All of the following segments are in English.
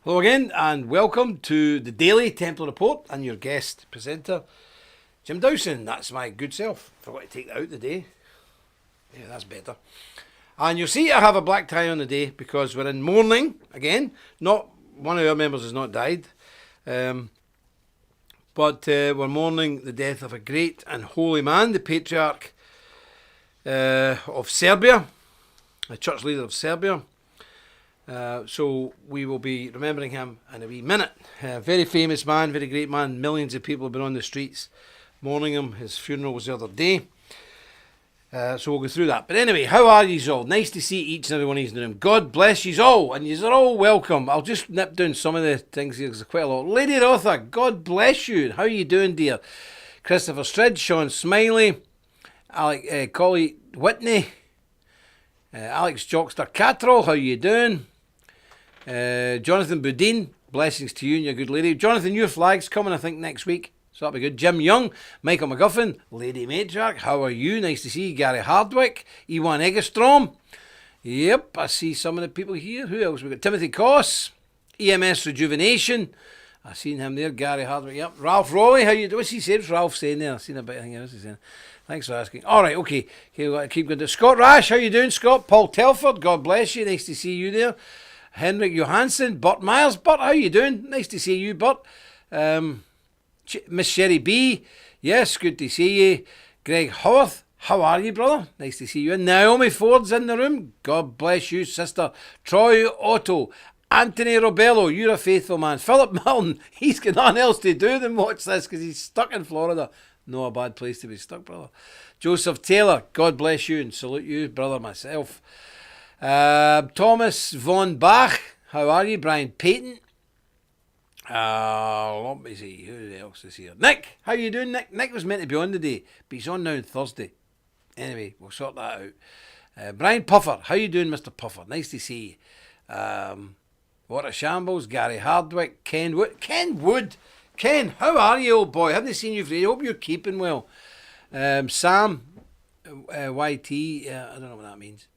Hello again, and welcome to the Daily Templar Report and your guest presenter, Jim Dowson. That's my good self. Forgot to take that out today. Yeah, that's better. And you'll see I have a black tie on the day because we're in mourning again. Not one of our members has not died, but we're mourning the death of a great and holy man, the Patriarch of Serbia, the church leader of Serbia. So we will be remembering him in a wee minute. Very famous man, very great man. Millions of people have been on the streets mourning him. His funeral was the other day. So we'll go through that. But anyway, how are yous all? Nice to see each and every one of yous in the room. God bless yous all, and yous are all welcome. I'll just nip down some of the things here because there's quite a lot. Lady Rotha, God bless you. How are you doing, dear? Christopher Stridge, Sean Smiley, Alec Collie Whitney, Alex Jockster Cattrall, how you doing? Jonathan Boudin, blessings to you and your good lady. Jonathan, your flag's coming, I think, next week, so that'll be good. Jim Young, Michael McGuffin, Lady Matriarch, how are you? Nice to see you. Gary Hardwick, Ewan Eggestrom. Yep, I see some of the people here. Who else? We've got Timothy Koss, EMS Rejuvenation. I've seen him there. Gary Hardwick, yep. Ralph Rowley, how you doing? What's he saying? What's Ralph saying there? I've seen a bit of thing else he's saying. Thanks for asking. All right, okay. We've got to keep going. Scott Rash, how you doing, Scott? Paul Telford, God bless you. Nice to see you there. Henrik Johansson, Bert Myers. Bert, how you doing? Nice to see you, Bert. Miss Sherry B, yes, good to see you. Greg Howarth, how are you, brother? Nice to see you. And Naomi Ford's in the room. God bless you, sister. Troy Otto, Anthony Robello, you're a faithful man. Philip Milton, he's got nothing else to do than watch this because he's stuck in Florida. No a bad place to be stuck, brother. Joseph Taylor, God bless you and salute you, brother, myself. Thomas Von Bach, how are you? Brian Payton. Let me see, who else is here? Nick, how you doing, Nick? Nick was meant to be on today, but he's on now on Thursday. Anyway, we'll sort that out. Brian Puffer, how you doing, Mr. Puffer? Nice to see you. What a shambles. Gary Hardwick, Ken Wood. Ken, how are you, old boy? Haven't seen you for ages. Hope you're keeping well. Sam, YT, I don't know what that means.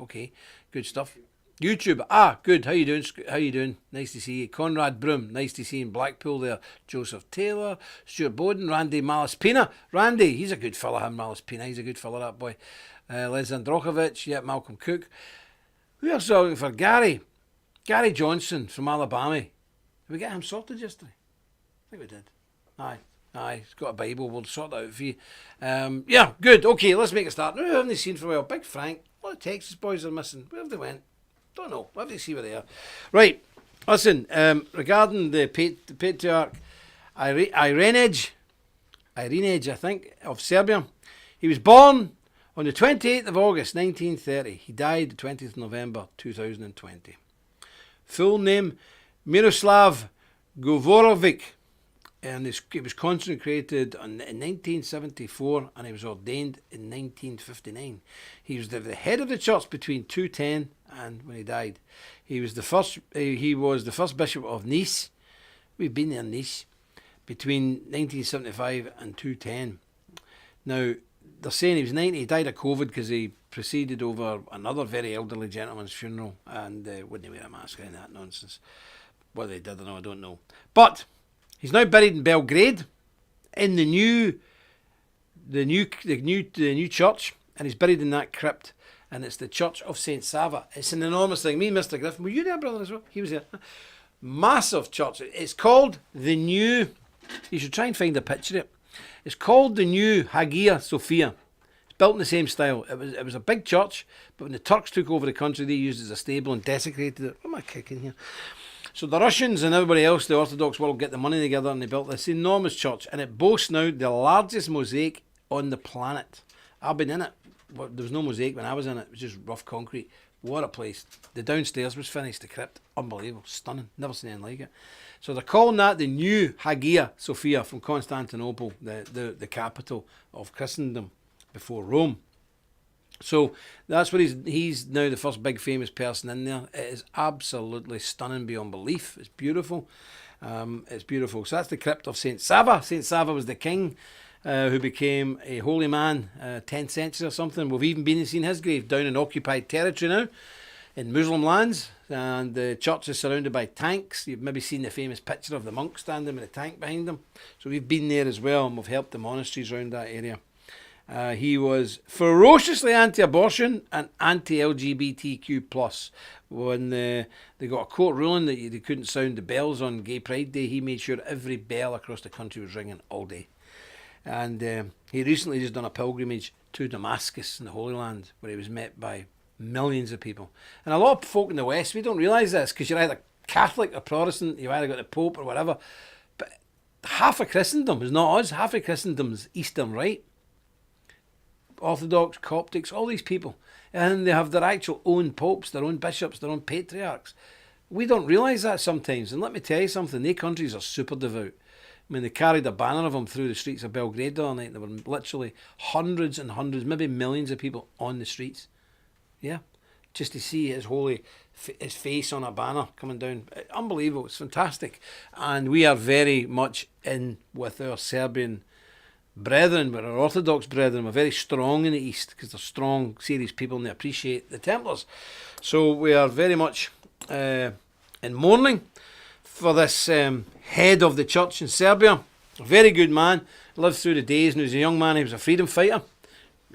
Okay, good stuff. YouTube, good. How you doing? How you doing? Nice to see you. Conrad Broom, nice to see you in Blackpool there. Joseph Taylor, Stuart Bowden, Randy Malaspina. Randy, he's a good fella, him, Malaspina. He's a good fella, that boy. Les Androkovich, yeah, Malcolm Cook. Who else are we looking for? Gary Johnson from Alabama. Did we get him sorted yesterday? I think we did. Aye, he's got a Bible. We'll sort that out for you. Yeah, good. Okay, let's make a start. Who haven't they seen for a while? Big Frank. A lot of Texas boys are missing. Where have they went? Don't know. We'll have to see where they are. Right. Listen, regarding the Patriarch Irenage, I think, of Serbia. He was born on the 28th of August, 1930. He died the 20th of November, 2020. Full name, Miroslav Govorovic. And he was consecrated in 1974 and he was ordained in 1959. He was the head of the church between 210 and when he died. He was the first bishop of Nice. We've been there in Nice between 1975 and 210. Now, they're saying he was 90. He died of COVID because he proceeded over another very elderly gentleman's funeral and wouldn't wear a mask or any of that nonsense. Whether they did or not, I don't know. But he's now buried in Belgrade in the new church, and he's buried in that crypt, and it's the Church of St. Sava. It's an enormous thing. Me and Mr. Griffin, were you there, brother, as well? He was there. Massive church. It's called the New, you should try and find a picture of it. It's called the New Hagia Sophia. It's built in the same style. It was a big church, but when the Turks took over the country, they used it as a stable and desecrated it. What am I kicking here? So the Russians and everybody else, the Orthodox world, get the money together and they built this enormous church. And it boasts now the largest mosaic on the planet. I've been in it. Well, there was no mosaic when I was in it. It was just rough concrete. What a place. The downstairs was finished, the crypt. Unbelievable. Stunning. Never seen anything like it. So they're calling that the New Hagia Sophia from Constantinople, the capital of Christendom before Rome. So that's what he's now the first big famous person in there. It is absolutely stunning beyond belief. It's beautiful. It's beautiful. So that's the crypt of Saint Sava. Saint Sava was the king who became a holy man 10th century or something. We've even been and seen his grave down in occupied territory now in Muslim lands. and the church is surrounded by tanks. You've maybe seen the famous picture of the monk standing with a tank behind him. So we've been there as well, and we've helped the monasteries around that area. He was ferociously anti-abortion and anti-LGBTQ+. When they got a court ruling that they couldn't sound the bells on Gay Pride Day, he made sure every bell across the country was ringing all day. And he recently just done a pilgrimage to Damascus in the Holy Land, where he was met by millions of people. And a lot of folk in the West, we don't realise this, because you're either Catholic or Protestant, you've either got the Pope or whatever. But half of Christendom is not us. Half of Christendom is Eastern Rite. Orthodox, Coptics, all these people. And they have their actual own popes, their own bishops, their own patriarchs. We don't realise that sometimes. And let me tell you something, they countries are super devout. I mean, they carried a banner of them through the streets of Belgrade the other night. There were literally hundreds and hundreds, maybe millions of people on the streets. Yeah, just to see his face on a banner coming down. Unbelievable, it's fantastic. And we are very much in with our Serbian brethren, but our Orthodox brethren are very strong in the East, because they're strong, serious people, and they appreciate the Templars. So we are very much in mourning for this head of the church in Serbia. A very good man, lived through the days, and he was a young man, he was a freedom fighter.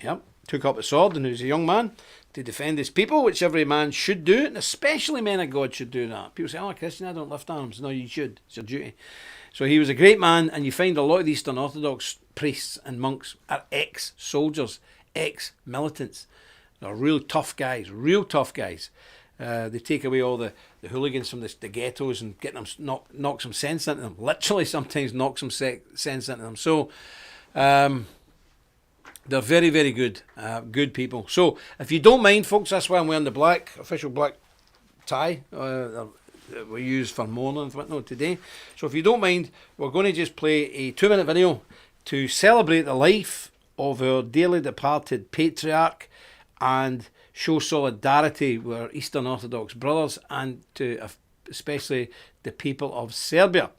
Yep, took up a sword, and he was a young man to defend his people, which every man should do, and especially men of God should do that. People say, oh, Christian, I don't lift arms. No, you should. It's your duty. So he was a great man, and you find a lot of the Eastern Orthodox priests and monks are ex-soldiers, ex-militants. They're real tough guys, real tough guys. They take away all the hooligans from the ghettos and get them knock some sense into them. Literally, sometimes knock some sense into them. So they're very, very good, good people. So if you don't mind, folks, that's why I'm wearing the black, official black tie that we use for mourning and whatnot today. So if you don't mind, we're going to just play a 2-minute video to celebrate the life of our dearly departed patriarch and show solidarity with our Eastern Orthodox brothers and to especially the people of Serbia.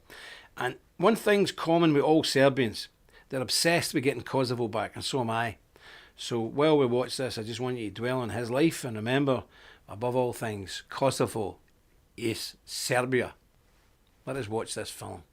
And one thing's common with all Serbians, they're obsessed with getting Kosovo back, and so am I. So while we watch this, I just want you to dwell on his life and remember, above all things, Kosovo is Serbia. Let us watch this film.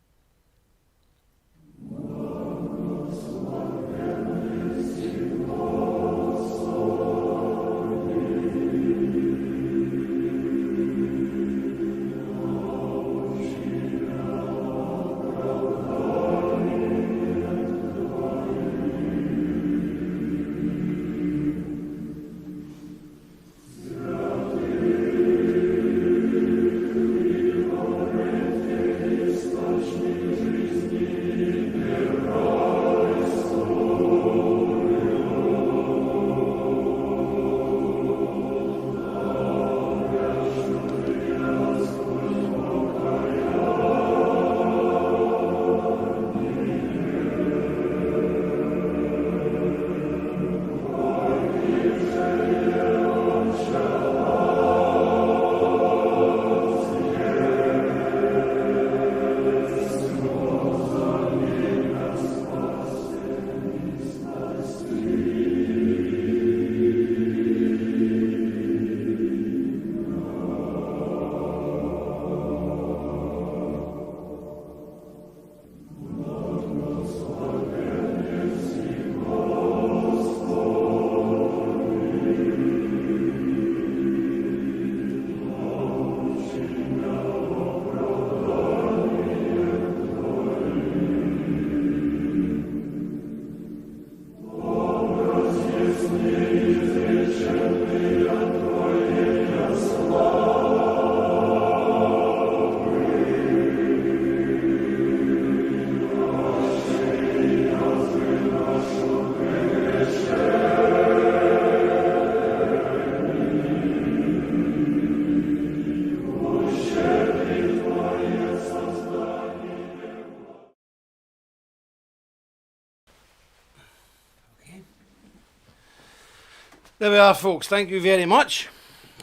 There we are, folks. Thank you very much.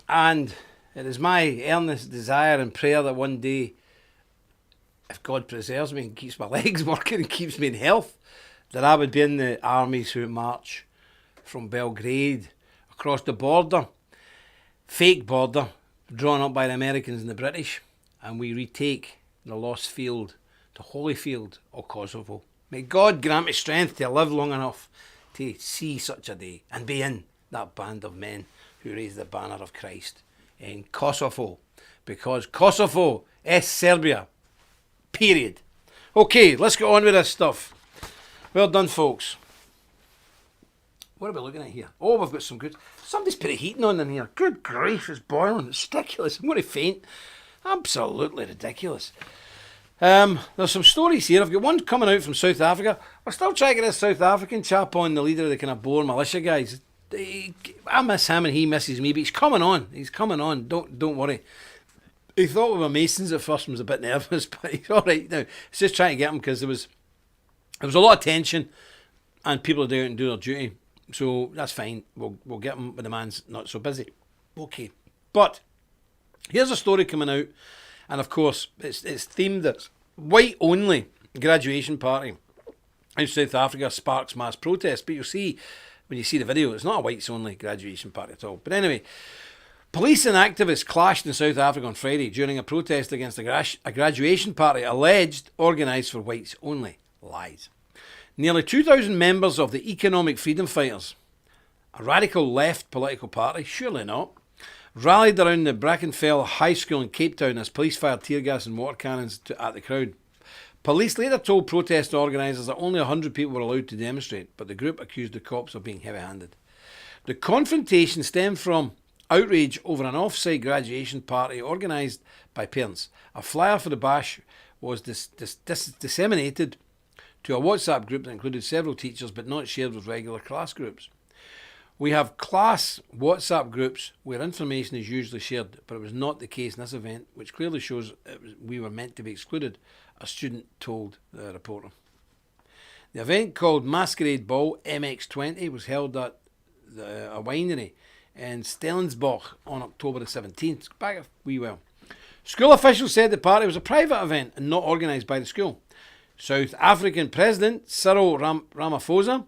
And it is my earnest desire and prayer that one day, if God preserves me and keeps my legs working and keeps me in health, that I would be in the armies who march from Belgrade across the border, fake border, drawn up by the Americans and the British, and we retake the lost field, the holy field of Kosovo. May God grant me strength to live long enough to see such a day and be in that band of men who raise the banner of Christ in Kosovo, because Kosovo is Serbia. Period. Okay, let's get on with this stuff. Well done, folks. What are we looking at here? Oh, we've got some good... Somebody's put a heating on in here. Good grief, it's boiling. It's ridiculous. I'm going to faint. Absolutely ridiculous. There's some stories here. I've got one coming out from South Africa. We're still trying to get this South African chap on, the leader of the kind of Boer militia guys. I miss him and he misses me, but he's coming on. He's coming on. Don't worry. He thought we were Masons at first and was a bit nervous, but he's all right now. It's just trying to get him because there was a lot of tension and people are doing it and doing their duty. So that's fine. We'll get him when the man's not so busy. Okay. But here's a story coming out, and of course it's themed as white only graduation party in South Africa sparks mass protest. But you'll see when you see the video, it's not a whites only graduation party at all. But anyway, police and activists clashed in South Africa on Friday during a protest against a graduation party alleged organised for whites only. Lies. Nearly 2,000 members of the Economic Freedom Fighters, a radical left political party, surely not, rallied around the Brackenfell High School in Cape Town as police fired tear gas and water cannons at the crowd. Police later told protest organisers that only 100 people were allowed to demonstrate, but the group accused the cops of being heavy-handed. The confrontation stemmed from outrage over an off-site graduation party organised by parents. A flyer for the bash was disseminated to a WhatsApp group that included several teachers but not shared with regular class groups. We have class WhatsApp groups where information is usually shared, but it was not the case in this event, which clearly shows we were meant to be excluded, a student told the reporter. The event, called Masquerade Ball MX20, was held at a winery in Stellensbosch on October the 17th, back a wee while. School officials said the party was a private event and not organised by the school. South African President Cyril Ramaphosa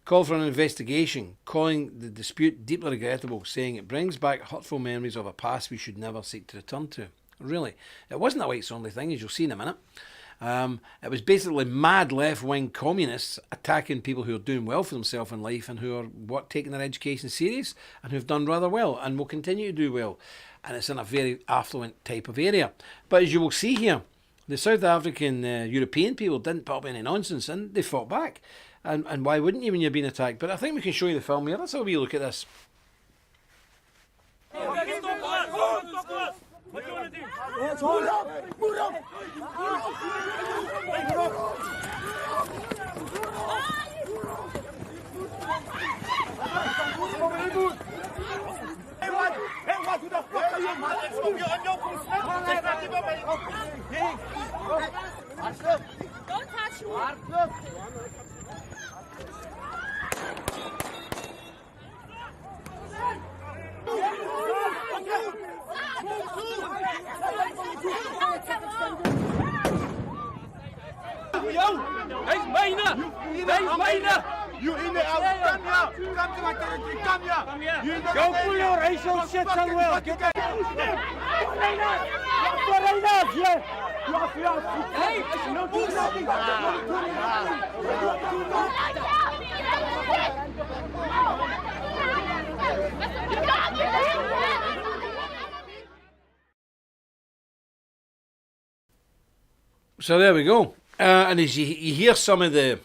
called for an investigation, calling the dispute deeply regrettable, saying it brings back hurtful memories of a past we should never seek to return to. Really, it wasn't a whites only thing, as you'll see in a minute. It was basically mad left-wing communists attacking people who are doing well for themselves in life and who are taking their education serious and who've done rather well and will continue to do well. And it's in a very affluent type of area. But as you will see here, the South African European people didn't put up any nonsense and they fought back. And why wouldn't you when you're being attacked? But I think we can show you the film here. Let's have a wee look at this. What do you want to do? Move up! Move up! Hey, what? Who the fuck are you, man? Let's go. You're on your post. Don't touch me. Hij is bijna! Hij is bijna! You in the out. Come here. Come to my territory. Come here. Come here. You in the Go pull your racial shit somewhere. Get that. Hey, no do nothing. So there we go. And as you hear some of the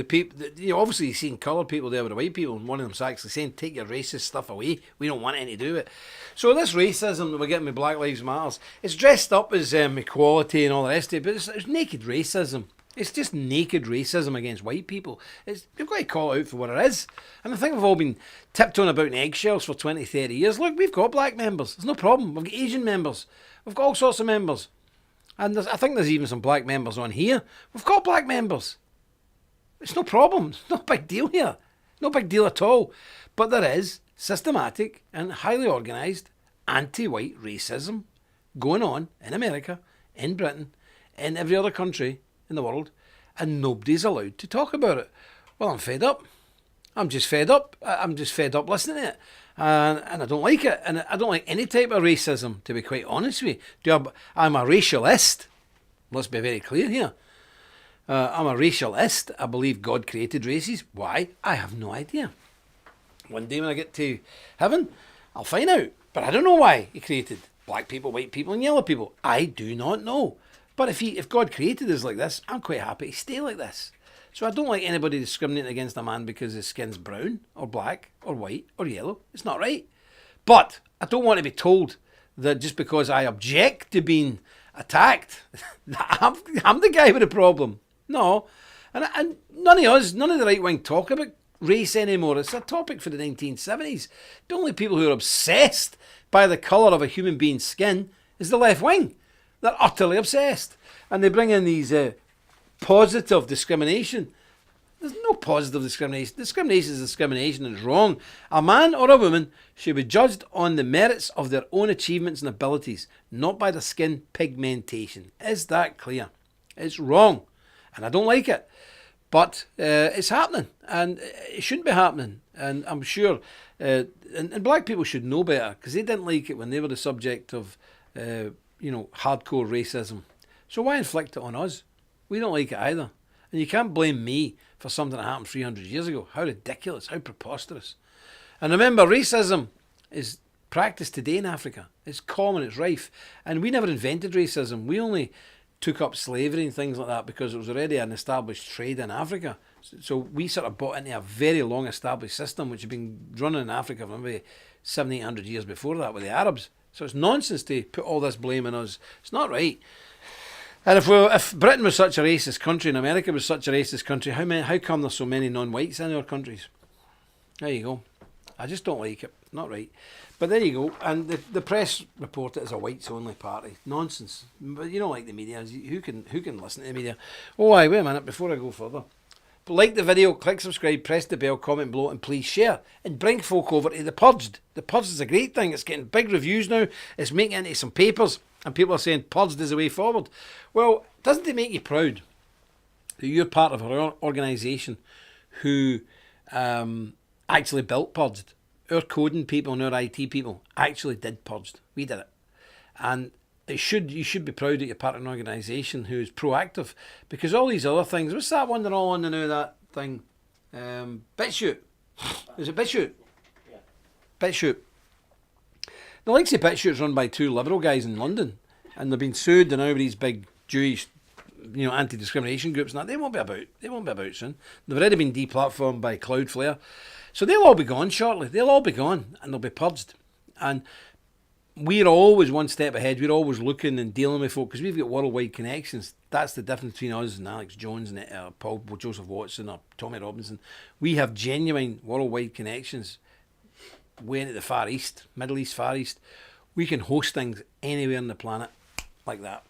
people, obviously you've seen coloured people there with the white people, and one of them's actually saying, take your racist stuff away, we don't want anything to do with it. So this racism that we're getting with Black Lives Matter, it's dressed up as equality and all the rest of it, but it's naked racism. It's just naked racism against white people. You've got to call it out for what it is. And I think we've all been tiptoeing about in eggshells for 20, 30 years. Look, we've got black members. There's no problem. We've got Asian members. We've got all sorts of members. And I think there's even some black members on here. We've got black members. It's no problem. It's no big deal here. No big deal at all. But there is systematic and highly organised anti-white racism going on in America, in Britain, in every other country in the world, and nobody's allowed to talk about it. Well, I'm fed up. I'm just fed up. I'm just fed up listening to it. And I don't like it. And I don't like any type of racism, to be quite honest with you. I'm a racialist. Let's be very clear here. I'm a racialist. I believe God created races. Why? I have no idea. One day when I get to heaven, I'll find out. But I don't know why he created black people, white people, and yellow people. I do not know. But if God created us like this, I'm quite happy to stay like this. So I don't like anybody discriminating against a man because his skin's brown or black or white or yellow. It's not right. But I don't want to be told that just because I object to being attacked, I'm the guy with the problem. No. And none of the right wing talk about race anymore. It's a topic for the 1970s. The only people who are obsessed by the colour of a human being's skin is the left wing. They're utterly obsessed. And they bring in these positive discrimination. There's no positive discrimination. Discrimination is discrimination and it's wrong. A man or a woman should be judged on the merits of their own achievements and abilities, not by their skin pigmentation. Is that clear? It's wrong. And I don't like it. But it's happening. And it shouldn't be happening. And I'm sure, and black people should know better, because they didn't like it when they were the subject of, hardcore racism. So why inflict it on us? We don't like it either. And you can't blame me for something that happened 300 years ago. How ridiculous, how preposterous. And remember, racism is practiced today in Africa. It's common, it's rife. And we never invented racism. We only took up slavery and things like that because it was already an established trade in Africa. So we sort of bought into a very long established system which had been running in Africa for maybe 700, 800 years before that with the Arabs. So it's nonsense to put all this blame on us. It's not right. And if Britain was such a racist country and America was such a racist country, how come there's so many non-whites in our countries? There you go. I just don't like it. Not right. But there you go. And the press report it as a whites-only party. Nonsense. But you don't like the media. Who can listen to the media? Oh, wait a minute, before I go further. But like the video, click subscribe, press the bell, comment below, and please share. And bring folk over to The Purged. The Purged is a great thing. It's getting big reviews now. It's making it into some papers. And people are saying Purged is the way forward. Well, doesn't it make you proud that you're part of an organisation who actually built Purged? Our coding people and our IT people actually did Purged. We did it. And you should be proud that you're part of an organisation who's proactive, because all these other things, what's that one they're all on now, that thing? BitChute. Is it BitChute? Yeah. BitChute. The likes of BitChute is run by two liberal guys in London, and they've been sued and now with these big Jewish, anti-discrimination groups and that. They won't be about soon. They've already been deplatformed by Cloudflare. So they'll all be gone shortly. They'll all be gone and they'll be purged. And we're always one step ahead. We're always looking and dealing with folk because we've got worldwide connections. That's the difference between us and Alex Jones and Paul Joseph Watson or Tommy Robinson. We have genuine worldwide connections. Way into the Far East, Middle East, Far East. We can host things anywhere on the planet like that.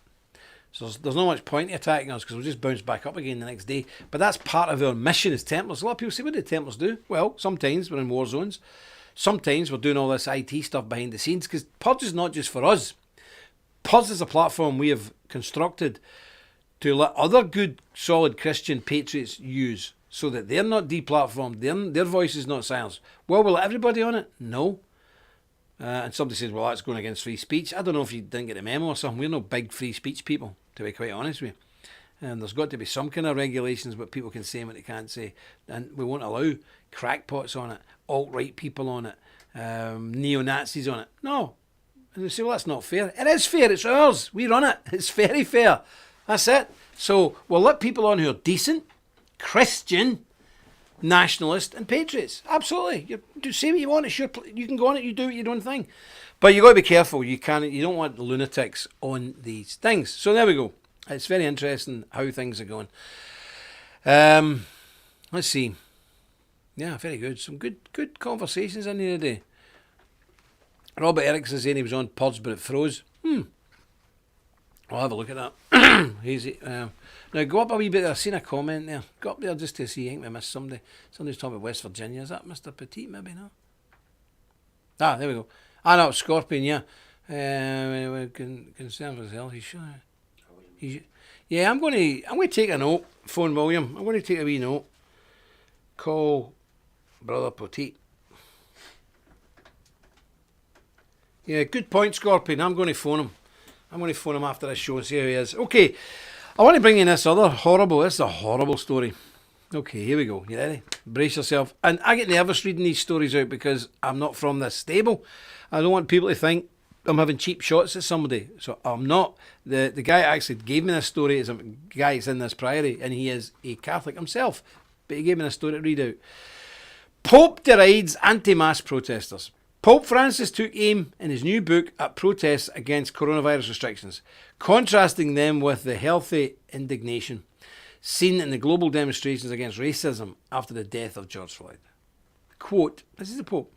So there's not much point in attacking us because we'll just bounce back up again the next day. But that's part of our mission as Templars. A lot of people say, what do the Templars do? Well, sometimes we're in war zones. Sometimes we're doing all this IT stuff behind the scenes, because Purge is not just for us. Purge is a platform we have constructed to let other good, solid Christian patriots use so that they're not deplatformed, their voice is not silenced. Well, will everybody on it? No. And somebody says, well, that's going against free speech. I don't know if you didn't get a memo or something. We're no big free speech people, to be quite honest with you. And there's got to be some kind of regulations what people can say and what they can't say. And we won't allow crackpots on it, alt-right people on it, neo-Nazis on it. No. And they say, well, that's not fair. It is fair. It's ours. We run it. It's very fair. That's it. So we'll let people on who are decent, Christian, nationalist and patriots. Absolutely. You say what you want. It's you can go on it. You do your own thing. But you got to be careful. You don't want the lunatics on these things. So there we go. It's very interesting how things are going. Let's see. Yeah, very good. Some good conversations in here today. Robert Erickson saying he was on Purge but it froze. I'll have a look at that. Easy. Now go up a wee bit. I've seen a comment there. Go up there just to see. I think we missed somebody. Somebody's talking about West Virginia. Is that Mr. Petit? Maybe no. Ah, there we go. Ah, no, Scorpion. Yeah. Concerned with his health. He's sure. Yeah, I'm going to take a note. Phone William. I'm going to take a wee note. Call Brother Petit. Yeah, good point, Scorpion. I'm going to phone him. I'm going to phone him after this show and see how he is. Okay, I want to bring in this is a horrible story. Okay, here we go. You ready? Brace yourself. And I get nervous reading these stories out because I'm not from this stable. I don't want people to think I'm having cheap shots at somebody. So I'm not. The guy that actually gave me this story is a guy that's in this priory, and he is a Catholic himself. But he gave me this story to read out. Pope derides anti-mask protesters. Pope Francis took aim in his new book at protests against coronavirus restrictions, contrasting them with the healthy indignation seen in the global demonstrations against racism after the death of George Floyd. Quote, this is the Pope,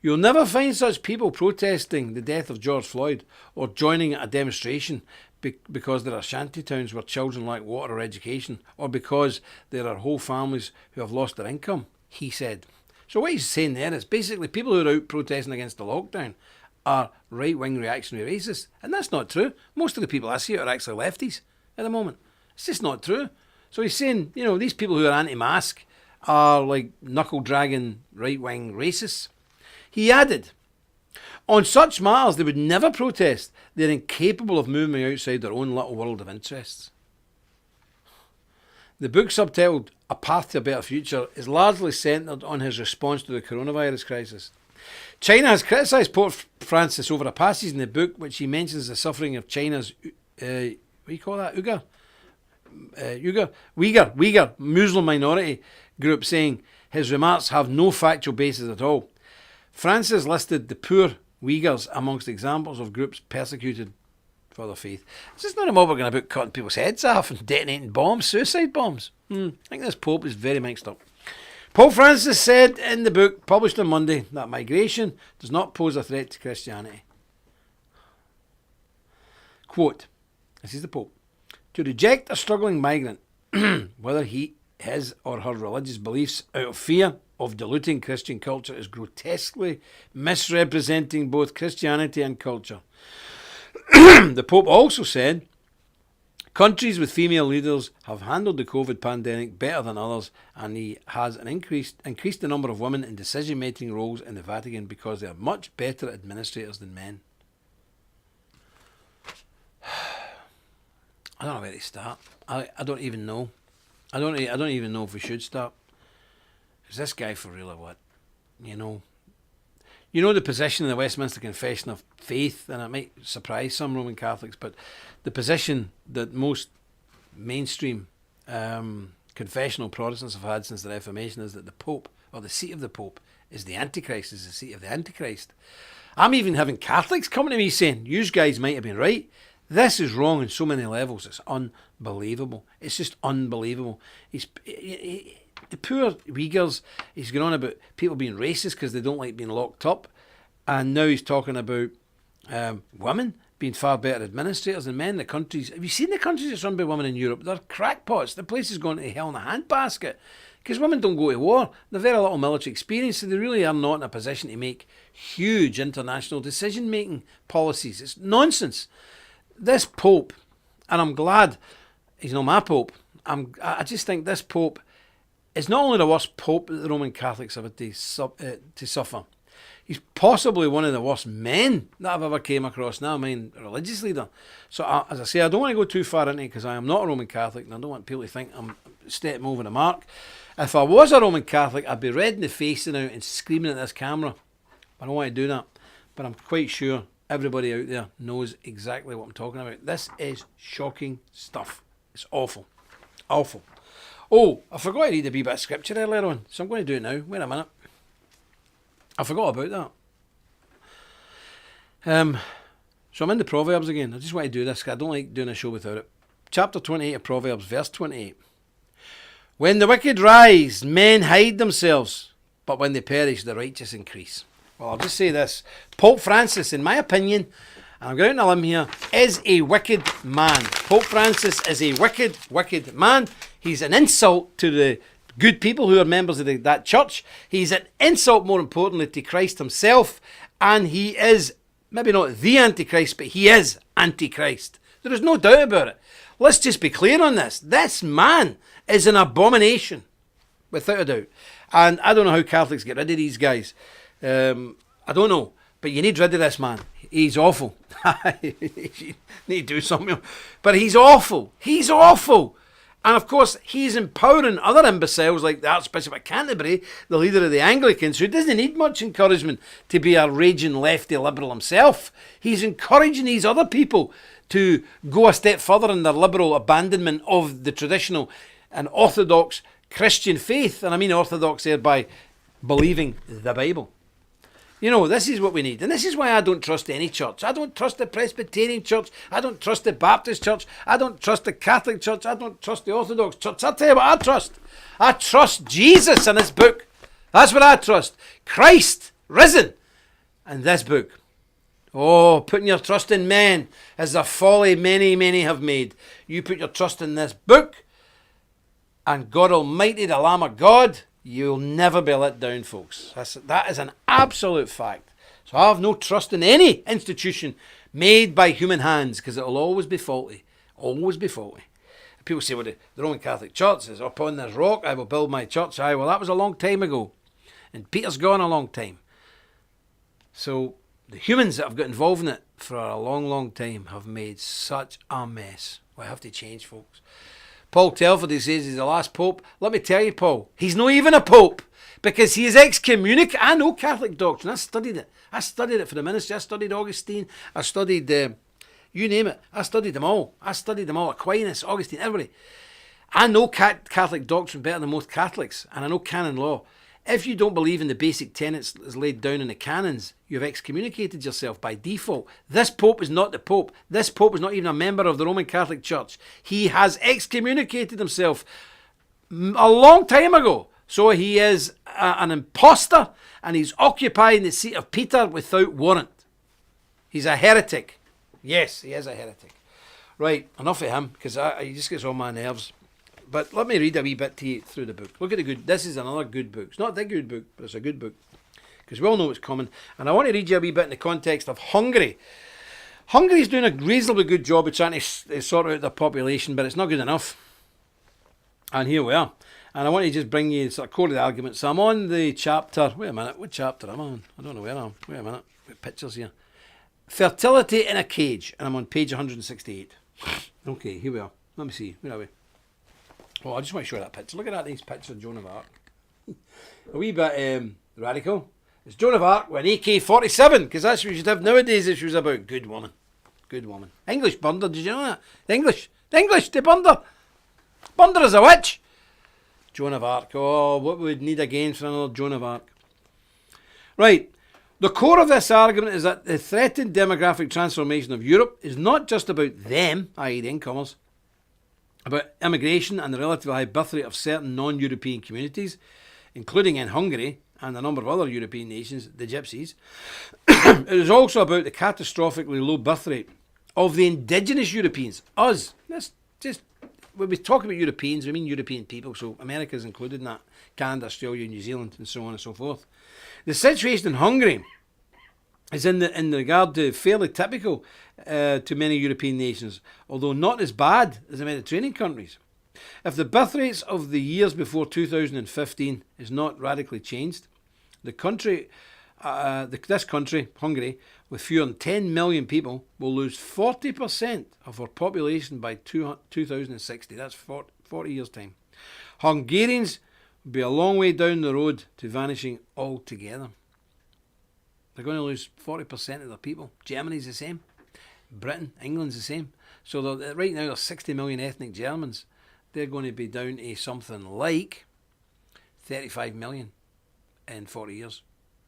"You'll never find such people protesting the death of George Floyd or joining a demonstration because there are shanty towns where children lack water or education, or because there are whole families who have lost their income," he said. So what he's saying there is basically people who are out protesting against the lockdown are right-wing reactionary racists. And that's not true. Most of the people I see are actually lefties at the moment. It's just not true. So he's saying, these people who are anti-mask are like knuckle-dragging right-wing racists. He added, on such matters they would never protest. They're incapable of moving outside their own little world of interests. The book, subtitled A Path to a Better Future, is largely centred on his response to the coronavirus crisis. China has criticised Pope Francis over a passage in the book which he mentions the suffering of China's, Uyghur Muslim minority group, saying his remarks have no factual basis at all. Francis listed the poor Uyghurs amongst examples of groups persecuted for their faith. Is this not a mob we're going about cutting people's heads off and detonating bombs, suicide bombs? I think this Pope is very mixed up. Pope Francis said in the book published on Monday that migration does not pose a threat to Christianity. Quote, this is the Pope, to reject a struggling migrant, whether his or her religious beliefs, out of fear of diluting Christian culture, is grotesquely misrepresenting both Christianity and culture. The Pope also said countries with female leaders have handled the COVID pandemic better than others, and he has increased the number of women in decision-making roles in the Vatican because they are much better administrators than men. I don't know where to start. I don't even know. I don't even know if we should start. Is this guy for real or what? You know the position in the Westminster Confession of Faith, and it might surprise some Roman Catholics, but the position that most mainstream confessional Protestants have had since the Reformation is that the Pope, or the seat of the Pope, is the Antichrist, is the seat of the Antichrist. I'm even having Catholics coming to me saying, you guys might have been right. This is wrong on so many levels. It's unbelievable. It's just unbelievable. The poor Uyghurs, he's going on about people being racist because they don't like being locked up. And now he's talking about women being far better administrators than men. The countries, have you seen the countries that's run by women in Europe? They're crackpots. The place is going to hell in a handbasket because women don't go to war. They've very little military experience, so they really are not in a position to make huge international decision-making policies. It's nonsense. This Pope, and I'm glad he's not my Pope, I just think this Pope is not only the worst Pope that the Roman Catholics have had to suffer, he's possibly one of the worst men that I've ever came across. Now I mean a religious leader. So as I say, I don't want to go too far into it because I am not a Roman Catholic and I don't want people to think I'm stepping over the mark. If I was a Roman Catholic, I'd be red in the face now and screaming at this camera. I don't want to do that. But I'm quite sure everybody out there knows exactly what I'm talking about. This is shocking stuff. It's awful. Awful. Oh, I forgot to read a wee bit of scripture earlier on, so I'm going to do it now. Wait a minute. I forgot about that. So I'm in the Proverbs again. I just want to do this because I don't like doing a show without it. Chapter 28 of Proverbs, verse 28. When the wicked rise, men hide themselves, but when they perish, the righteous increase. Well, I'll just say this. Pope Francis, in my opinion, and I'm going out on a limb here, is a wicked man. Pope Francis is a wicked, wicked man. He's an insult to the good people who are members of that church. He's an insult, more importantly, to Christ himself. And he is, maybe not the Antichrist, but he is Antichrist. There is no doubt about it. Let's just be clear on this. This man is an abomination, without a doubt. And I don't know how Catholics get rid of these guys. I don't know. But you need rid of this man. He's awful. You need to do something. But he's awful. He's awful. And of course, he's empowering other imbeciles like the Archbishop of Canterbury, the leader of the Anglicans, who doesn't need much encouragement to be a raging lefty liberal himself. He's encouraging these other people to go a step further in their liberal abandonment of the traditional and orthodox Christian faith. And I mean orthodox there by believing the Bible. You know, this is what we need. And this is why I don't trust any church. I don't trust the Presbyterian church. I don't trust the Baptist church. I don't trust the Catholic church. I don't trust the Orthodox church. I'll tell you what I trust. I trust Jesus and his book. That's what I trust. Christ risen and this book. Oh, putting your trust in men is a folly many, many have made. You put your trust in this book and God Almighty, the Lamb of God, you'll never be let down, folks. That is an absolute fact. So I have no trust in any institution made by human hands because it will always be faulty. Always be faulty. People say, well, the Roman Catholic Church is upon this rock, I will build my church. Aye, well, that was a long time ago. And Peter's gone a long time. So the humans that have got involved in it for a long, long time have made such a mess. We have to change, folks. Paul Telford, he says he's the last pope. Let me tell you, Paul, he's not even a pope because he is excommunicated. I know Catholic doctrine. I studied it. I studied it for the ministry. I studied Augustine. I studied, you name it. I studied them all. Aquinas, Augustine, everybody. I know Catholic doctrine better than most Catholics, and I know canon law. If you don't believe in the basic tenets as laid down in the canons, you've excommunicated yourself by default. This Pope is not the Pope. This Pope is not even a member of the Roman Catholic Church. He has excommunicated himself a long time ago. So he is an imposter and he's occupying the seat of Peter without warrant. He's a heretic. Yes, he is a heretic. Right, enough of him because he just gets on my nerves. But let me read a wee bit to you through the book. Look at the good. This is another good book. It's not the good book, but it's a good book. Because we all know what's coming. And I want to read you a wee bit in the context of Hungary. Hungary's doing a reasonably good job of trying to sort out their population, but it's not good enough. And here we are. And I want to just bring you sort of core of the argument. So I'm on the chapter. Wait a minute. What chapter am I on? I don't know where I am. Wait a minute. Got pictures here. Fertility in a Cage. And I'm on page 168. Okay, here we are. Let me see. Where are we? Oh, I just want to show you that picture. Look at that nice picture of Joan of Arc. A wee bit radical. It's Joan of Arc with an AK-47, because that's what you should have nowadays if she was about. Good woman. Good woman. English burned her, did you know that? The English, they burned her. Burned her as a witch. Joan of Arc. Oh, what we would need again for another Joan of Arc. Right. The core of this argument is that the threatened demographic transformation of Europe is not just about them, i.e. the incomers, about immigration and the relatively high birth rate of certain non-European communities, including in Hungary and a number of other European nations, the Gypsies. It is also about the catastrophically low birth rate of the indigenous Europeans, us. That's just, when we talk about Europeans, we mean European people, so America is included in that, Canada, Australia, New Zealand, and so on and so forth. The situation in Hungary is in regard to fairly typical to many European nations, although not as bad as the Mediterranean countries. If the birth rates of the years before 2015 is not radically changed, the country, this country, Hungary, with fewer than 10 million people, will lose 40% of our population by 2060. That's 40 years' time. Hungarians will be a long way down the road to vanishing altogether. They're going to lose 40% of their people. Germany's the same. Britain, England's the same. So right now there's 60 million ethnic Germans. They're going to be down to something like 35 million in 40 years.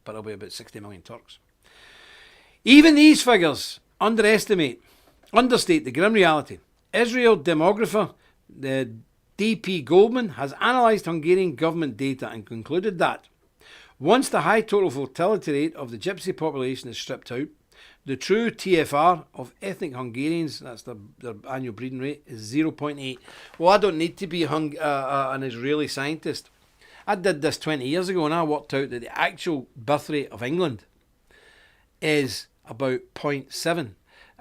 But there'll be about 60 million Turks. Even these figures understate the grim reality. Israel demographer D.P. Goldman has analysed Hungarian government data and concluded that once the high total fertility rate of the Gypsy population is stripped out, the true TFR of ethnic Hungarians, that's their annual breeding rate, is 0.8. Well, I don't need to be an Israeli scientist. I did this 20 years ago and I worked out that the actual birth rate of England is about 0.7.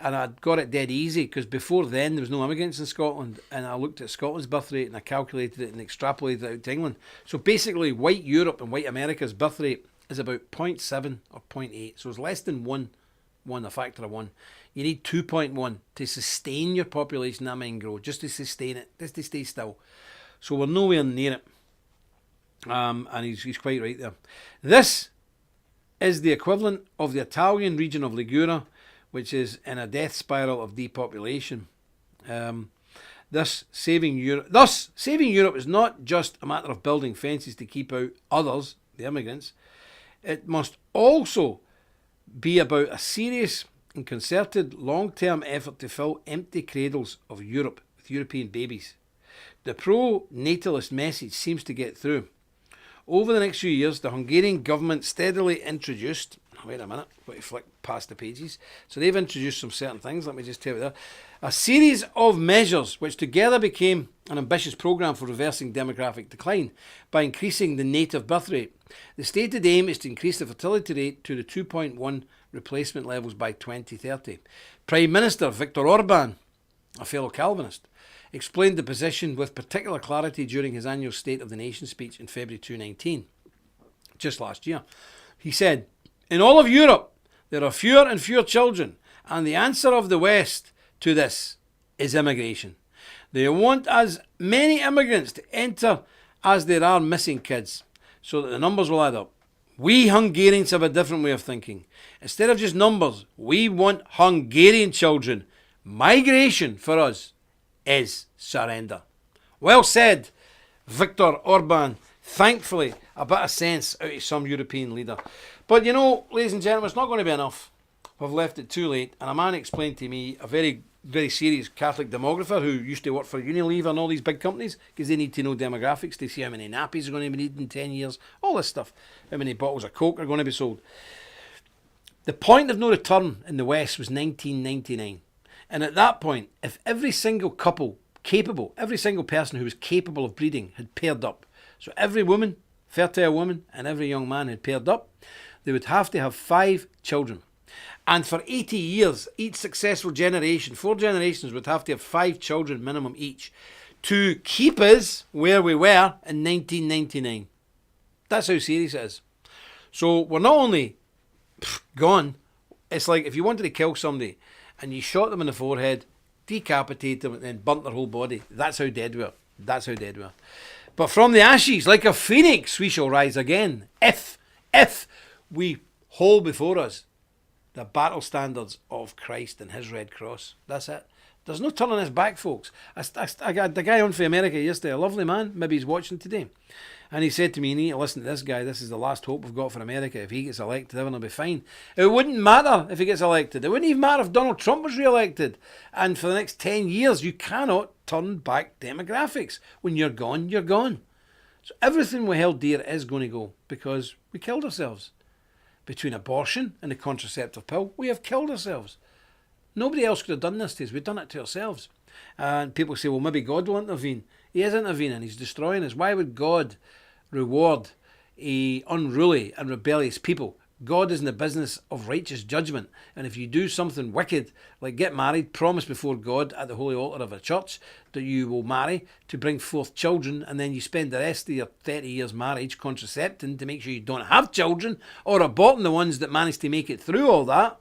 And I got it dead easy because before then there was no immigrants in Scotland, and I looked at Scotland's birth rate and I calculated it and extrapolated it out to England. So basically white Europe and white America's birth rate is about 0.7 or 0.8, so it's less than 1 1, a factor of 1. You need 2.1 to sustain your population that might grow, just to sustain it, just to stay still. So we're nowhere near it. And he's quite right there. This is the equivalent of the Italian region of Liguria, which is in a death spiral of depopulation. Thus, saving Europe is not just a matter of building fences to keep out others, the immigrants. It must also be about a serious and concerted long-term effort to fill empty cradles of Europe with European babies. The pro-natalist message seems to get through. Over the next few years, the Hungarian government steadily introduced... Wait a minute, I've got to flick past the pages. So they've introduced some certain things, let me just tell you that. A series of measures which together became an ambitious programme for reversing demographic decline by increasing the native birth rate. The stated aim is to increase the fertility rate to the 2.1 replacement levels by 2030. Prime Minister Viktor Orban, a fellow Calvinist, explained the position with particular clarity during his annual State of the Nation speech in February 2019, just last year. He said, "In all of Europe, there are fewer and fewer children, and the answer of the West to this is immigration. They want as many immigrants to enter as there are missing kids, so that the numbers will add up. We Hungarians have a different way of thinking. Instead of just numbers, we want Hungarian children. Migration for us is surrender." Well said, Viktor Orban. Thankfully, a bit of sense out of some European leader. But you know, ladies and gentlemen, it's not going to be enough. We've left it too late. And a man explained to me, a very, very serious Catholic demographer who used to work for Unilever and all these big companies, because they need to know demographics to see how many nappies are going to be needed in 10 years, all this stuff, how many bottles of Coke are going to be sold. The point of no return in the West was 1999. And at that point, if every single couple capable, every single person who was capable of breeding had paired up, so every woman, fertile woman, and every young man had paired up, they would have to have 5 children. And for 80 years, each successful generation, 4 generations, would have to have 5 children minimum each to keep us where we were in 1999. That's how serious it is. So we're not only gone, it's like if you wanted to kill somebody and you shot them in the forehead, decapitate them, and then burnt their whole body. That's how dead we are. That's how dead we are. But from the ashes, like a phoenix, we shall rise again. If we hold before us the battle standards of Christ and his red cross. That's it. There's no turning this back, folks. I got the guy on for America yesterday, a lovely man, maybe he's watching today. And he said to me, you need to listen to this guy, this is the last hope we've got for America. If he gets elected, everyone will be fine. It wouldn't matter if he gets elected. It wouldn't even matter if Donald Trump was re-elected. And for the next 10 years, you cannot turn back demographics. When you're gone, you're gone. So everything we held dear is going to go because we killed ourselves. Between abortion and the contraceptive pill, we have killed ourselves. Nobody else could have done this to us. We've done it to ourselves. And people say, well, maybe God will intervene. He is intervening. He's destroying us. Why would God reward a unruly and rebellious people? God is in the business of righteous judgment. And if you do something wicked, like get married, promise before God at the holy altar of a church that you will marry to bring forth children, and then you spend the rest of your 30 years marriage contracepting to make sure you don't have children, or aborting the ones that manage to make it through all that,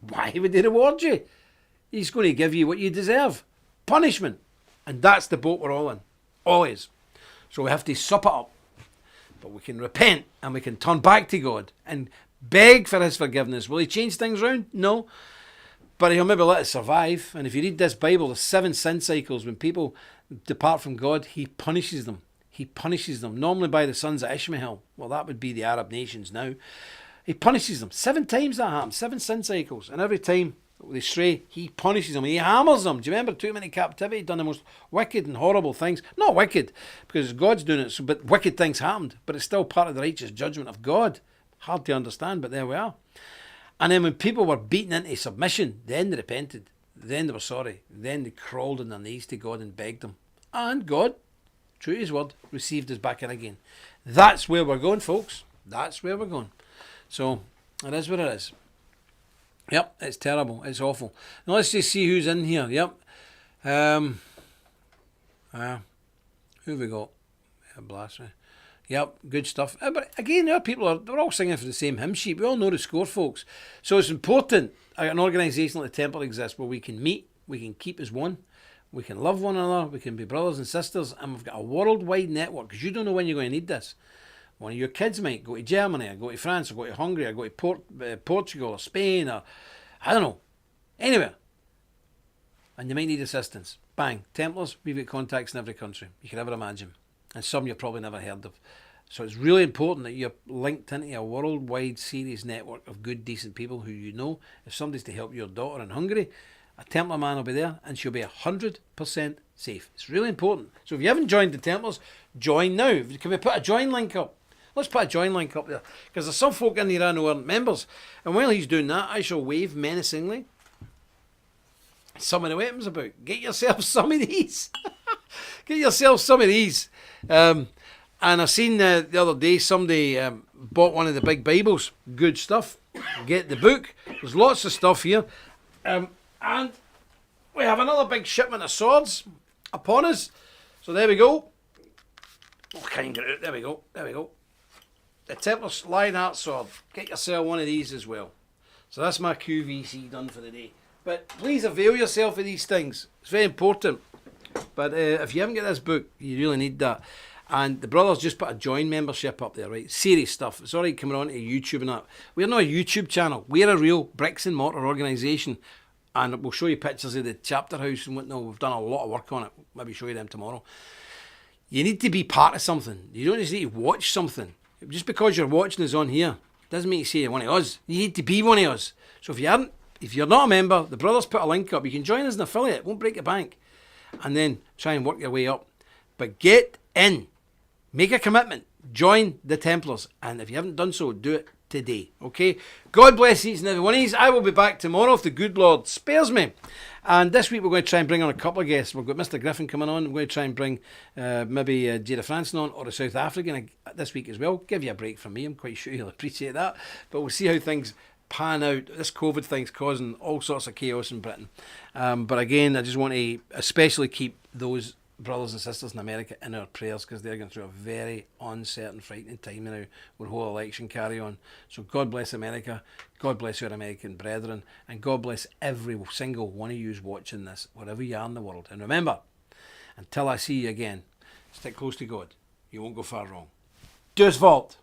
why would he reward you? He's going to give you what you deserve. Punishment. And that's the boat we're all in. Always. So we have to sup it up. But we can repent and we can turn back to God and beg for his forgiveness. Will he change things around? No. But he'll maybe let us survive. And if you read this Bible, there's 7 sin cycles. When people depart from God, he punishes them. He punishes them. Normally by the sons of Ishmael. Well, that would be the Arab nations now. He punishes them. 7 times that happens. 7 sin cycles. And every time they stray, he punishes them. He hammers them. Do you remember? Took them into captivity, done the most wicked and horrible things. Not wicked, because God's doing it, so, but wicked things happened. But it's still part of the righteous judgment of God. Hard to understand, but there we are. And then when people were beaten into submission, then they repented. Then they were sorry. Then they crawled on their knees to God and begged him. And God, true to his word, received us back in again. That's where we're going, folks. That's where we're going. So, it is what it is. Yep, it's terrible. It's awful. Now let's just see who's in here. Yep. Who have we got? Blasphemy. Yep, good stuff. But again, our people they're all singing for the same hymn sheet. We all know the score, folks. So it's important an organisation like the Templar exists where we can meet, we can keep as one, we can love one another, we can be brothers and sisters, and we've got a worldwide network, because you don't know when you're going to need this. One of your kids might go to Germany, or go to France, or go to Hungary, or go to Portugal, or Spain, or I don't know, anywhere. And you might need assistance. Bang, Templars, we've got contacts in every country you can ever imagine. And some you've probably never heard of. So it's really important that you're linked into a worldwide serious network of good, decent people who you know. If somebody's to help your daughter in Hungary, a Templar man will be there and she'll be 100% safe. It's really important. So if you haven't joined the Templars, join now. Can we put a join link up? Let's put a join link up there. Because there's some folk in there I know aren't members. And while he's doing that, I shall wave menacingly some of the weapons about. Get yourself some of these. Get yourself some of these. And I seen the other day somebody bought one of the big Bibles. Good stuff. Get the book. There's lots of stuff here. And we have another big shipment of swords upon us. So there we go. Oh, I can't get it out. There we go. There we go. The Templar Lionheart sword. Get yourself one of these as well. So that's my QVC done for the day. But please avail yourself of these things. It's very important. But if you haven't got this book, you really need that. And the brothers just put a join membership up there, right? Serious stuff. It's alright coming on to YouTube and that. We're not a YouTube channel. We're a real bricks and mortar organisation. And we'll show you pictures of the chapter house and whatnot. We've done a lot of work on it. Maybe show you them tomorrow. You need to be part of something. You don't just need to watch something. Just because you're watching us on here doesn't make you say you're one of us. You need to be one of us. So if you're not a member, the brothers put a link up. You can join as an affiliate. It won't break the bank. And then try and work your way up. But get in. Make a commitment. Join the Templars. And if you haven't done so, do it today. Okay? God bless each and every one of you. I will be back tomorrow if the good Lord spares me. And this week we're going to try and bring on a couple of guests. We've got Mr. Griffin coming on. We're going to try and bring maybe Jada Franson on, or a South African this week as well. Give you a break from me. I'm quite sure you'll appreciate that. But we'll see how things pan out. This COVID thing's causing all sorts of chaos in Britain. But again, I just want to especially keep those brothers and sisters in America in our prayers, because they're going through a very uncertain, frightening time now with the whole election carry on. So God bless America, God bless our American brethren, and God bless every single one of you who's watching this, wherever you are in the world. And remember, until I see you again, stick close to God. You won't go far wrong. Deus Vult.